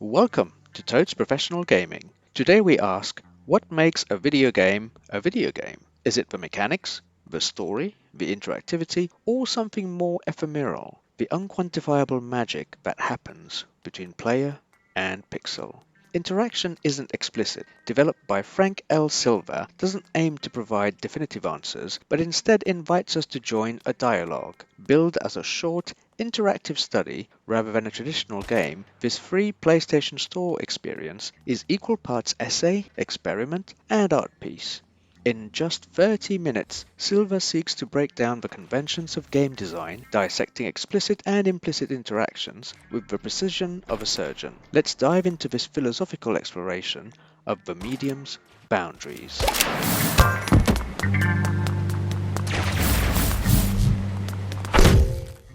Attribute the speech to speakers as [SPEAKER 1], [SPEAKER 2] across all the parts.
[SPEAKER 1] Welcome to Totes Professional Gaming. Today we ask, what makes a video game a video game? Is it the mechanics, the story, the interactivity, or something more ephemeral, the unquantifiable magic that happens between player and pixel? Interaction isn't explicit, developed by Frank L.Silva, doesn't aim to provide definitive answers, but instead invites us to join a dialogue. Billed as a short, interactive study rather than a traditional game, this free PlayStation Store experience is equal parts essay, experiment, and art piece. In just 30 minutes, Silva seeks to break down the conventions of game design, dissecting explicit and implicit interactions with the precision of a surgeon. Let's dive into this philosophical exploration of the medium's boundaries.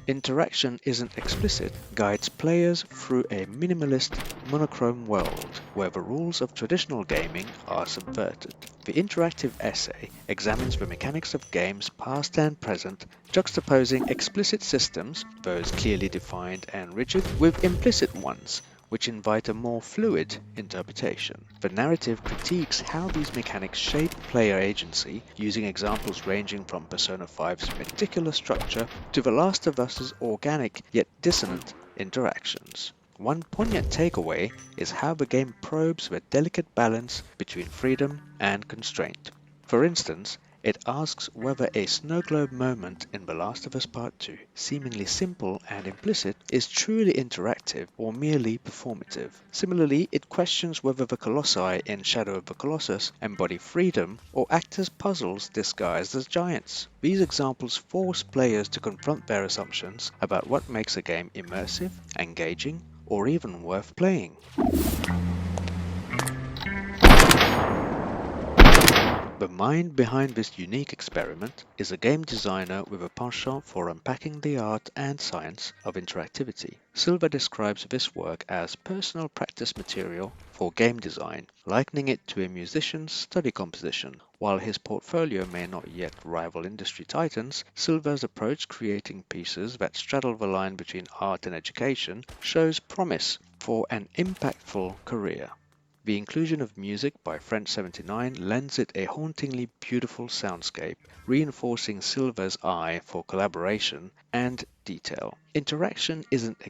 [SPEAKER 1] Interaction isn't explicit guides players through a minimalist, monochrome world where the rules of traditional gaming are subverted. The interactive essay examines the mechanics of games past and present, juxtaposing explicit systems, those clearly defined and rigid, with implicit ones, which invite a more fluid interpretation. The narrative critiques how these mechanics shape player agency, using examples ranging from Persona 5's meticulous structure to The Last of Us's organic yet dissonant interactions. One poignant takeaway is how the game probes the delicate balance between freedom and constraint. For instance, it asks whether a snow globe moment in The Last of Us Part 2, seemingly simple and implicit, is truly interactive or merely performative. Similarly, it questions whether the colossi in Shadow of the Colossus embody freedom or act as puzzles disguised as giants. These examples force players to confront their assumptions about what makes a game immersive, engaging, or even worth playing. The mind behind this unique experiment is a game designer with a penchant for unpacking the art and science of interactivity. Silva describes this work as personal practice material for game design, likening it to a musician's study composition. While his portfolio may not yet rival industry titans, Silva's approach, creating pieces that straddle the line between art and education, shows promise for an impactful career. The inclusion of music by French 79 lends it a hauntingly beautiful soundscape, reinforcing Silva's eye for collaboration and detail. Interaction isn't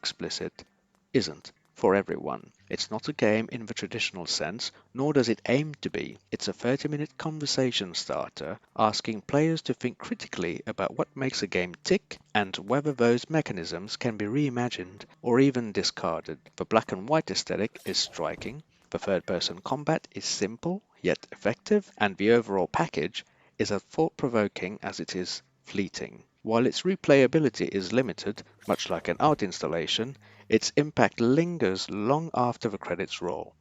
[SPEAKER 1] for everyone. It's not a game in the traditional sense, nor does it aim to be. It's a 30-minute conversation starter, asking players to think critically about what makes a game tick and whether those mechanisms can be reimagined or even discarded. The black and white aesthetic is striking. The third-person combat is simple yet effective, and the overall package is as thought-provoking as it is fleeting. While its replayability is limited, much like an art installation, its impact lingers long after the credits roll.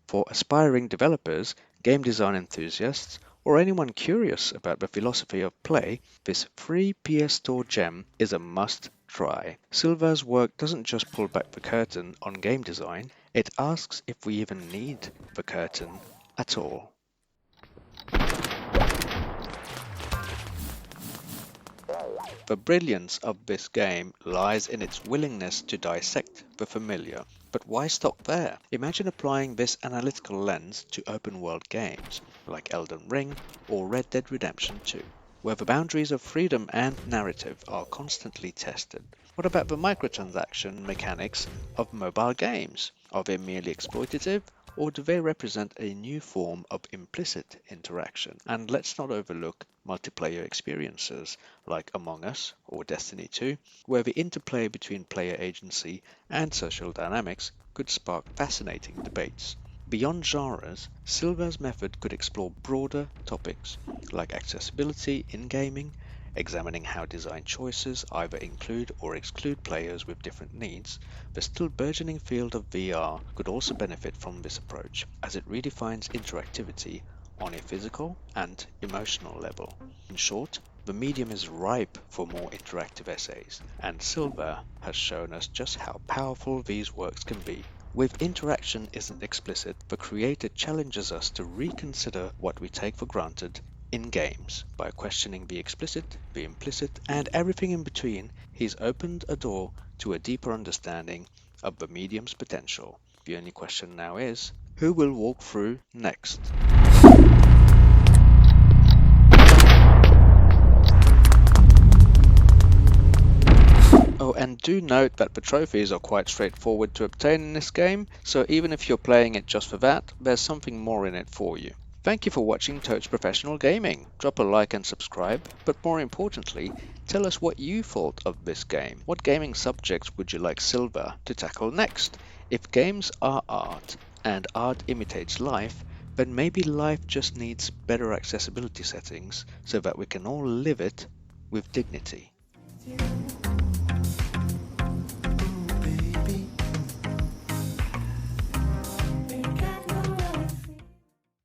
[SPEAKER 1] For aspiring developers, game design enthusiasts, or anyone curious about the philosophy of play, this free PS Store gem is a must-try. Silva's work doesn't just pull back the curtain on game design, it asks if we even need the curtain at all. The brilliance of this game lies in its willingness to dissect the familiar. But why stop there? Imagine applying this analytical lens to open-world games like Elden Ring or Red Dead Redemption 2, where the boundaries of freedom and narrative are constantly tested. What about the microtransaction mechanics of mobile games? Are they merely exploitative, or do they represent a new form of implicit interaction? And let's not overlook multiplayer experiences like Among Us or Destiny 2, where the interplay between player agency and social dynamics could spark fascinating debates. Beyond genres, Silva's method could explore broader topics like accessibility in gaming, examining how design choices either include or exclude players with different needs. The still burgeoning field of VR could also benefit from this approach, as it redefines interactivity on a physical and emotional level. In short, the medium is ripe for more interactive essays, and Silva has shown us just how powerful these works can be. With interaction isn't explicit, the creator challenges us to reconsider what we take for granted in games. By questioning the explicit, the implicit, and everything in between, he's opened a door to a deeper understanding of the medium's potential. The only question now is, who will walk through next? Oh, and do note that the trophies are quite straightforward to obtain in this game, so even if you're playing it just for that, there's something more in it for you. Thank you for watching Totes Professional Gaming. Drop a like and subscribe, but more importantly, tell us what you thought of this game. What gaming subjects would you like Silva to tackle next? If games are art, and art imitates life, then maybe life just needs better accessibility settings so that we can all live it with dignity.